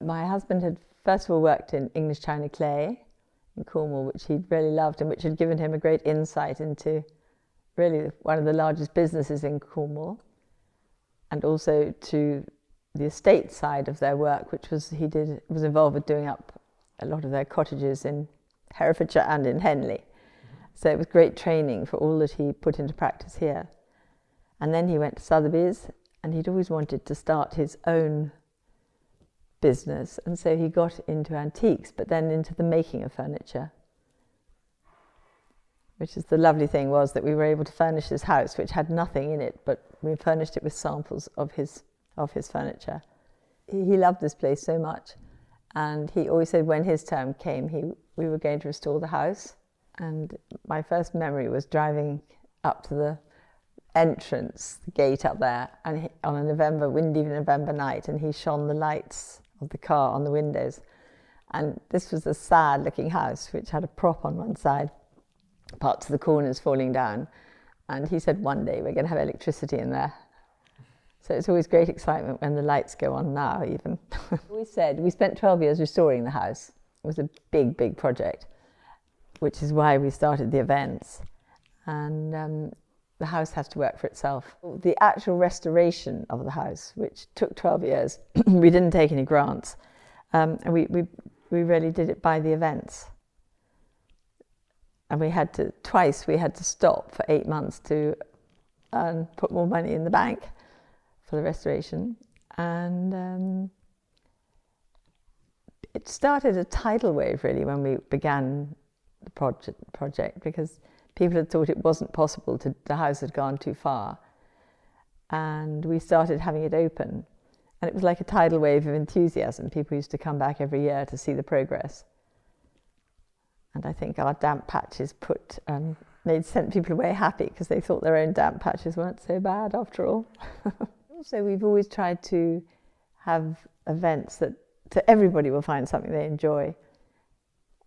My husband had first of all worked in English china clay in Cornwall, which he really loved and which had given him a great insight into really one of the largest businesses in Cornwall, and also to the estate side of their work, which was was involved with doing up a lot of their cottages in Herefordshire and in Henley. So it was great training for all that he put into practice here. And then he went to Sotheby's, and he'd always wanted to start his own business, and so he got into antiques, but then into the making of furniture. Which is the lovely thing was that we were able to furnish this house, which had nothing in it, but we furnished it with samples of his furniture. He loved this place so much, and he always said when his term came, we were going to restore the house. And my first memory was driving up to the entrance, the gate up there, and on a windy November night, and he shone the lights of the car on the windows. And this was a sad-looking house, which had a prop on one side, parts of the corners falling down. And he said, one day we're going to have electricity in there. So it's always great excitement when the lights go on now, even. We spent 12 years restoring the house. It was a big, big project, which is why we started the events. And the house has to work for itself. The actual restoration of the house, which took 12 years, we didn't take any grants. And we really did it by the events. And we had to stop for 8 months to put more money in the bank for the restoration. And it started a tidal wave, really, when we began the project, because people had thought it wasn't possible, the house had gone too far. And we started having it open. And it was like a tidal wave of enthusiasm. People used to come back every year to see the progress. And I think our damp patches sent people away happy, because they thought their own damp patches weren't so bad after all. Also, we've always tried to have events that everybody will find something they enjoy.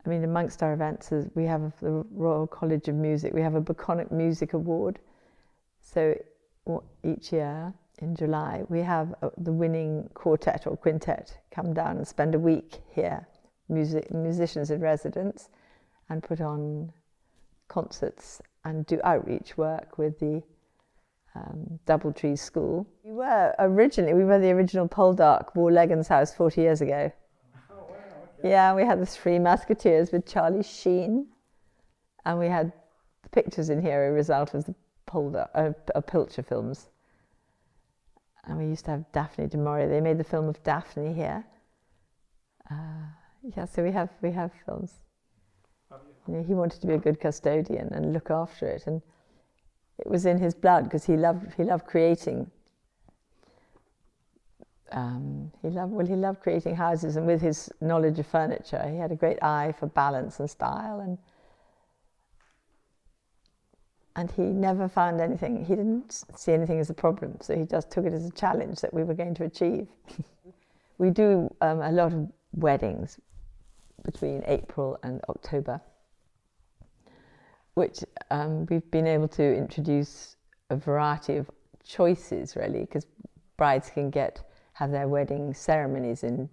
I mean, amongst our events, we have the Royal College of Music. We have a Boconnoc Music Award. So each year in July, we have the winning quartet or quintet come down and spend a week here, musicians in residence, and put on concerts and do outreach work with the Doubletree School. We were the original Poldark War Leggins house 40 years ago. Oh, wow, okay. Yeah, we had the Three Musketeers with Charlie Sheen, and we had the pictures in here a result of the Pilcher films. And we used to have Daphne du Maurier. They made the film of Daphne here. Yeah, so we have films. You know, he wanted to be a good custodian and look after it, and it was in his blood, because he loved creating. He loved creating houses, and with his knowledge of furniture, he had a great eye for balance and style, and he never found anything. He didn't see anything as a problem, so he just took it as a challenge that we were going to achieve. We do a lot of weddings between April and October, which we've been able to introduce a variety of choices, really, because brides can have their wedding ceremonies in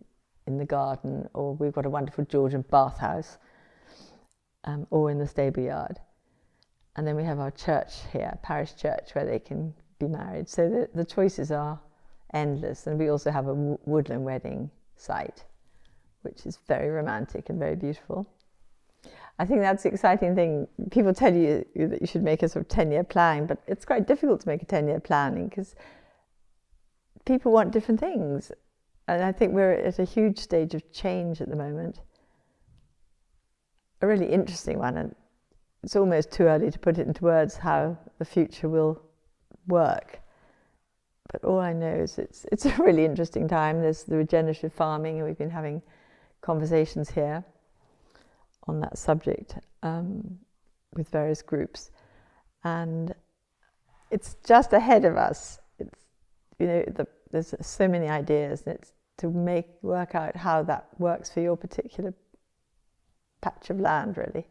the garden, or we've got a wonderful Georgian bathhouse, or in the stable yard. And then we have our church here, parish church, where they can be married. So the choices are endless. And we also have a woodland wedding site, which is very romantic and very beautiful. I think that's the exciting thing. People tell you that you should make a sort of 10-year plan, but it's quite difficult to make a 10-year planning, because people want different things. And I think we're at a huge stage of change at the moment. A really interesting one, and it's almost too early to put it into words how the future will work. But all I know is it's a really interesting time. There's the regenerative farming, and we've been having conversations here on that subject with various groups, and it's just ahead of us. It's there's so many ideas, and it's to work out how that works for your particular patch of land, really.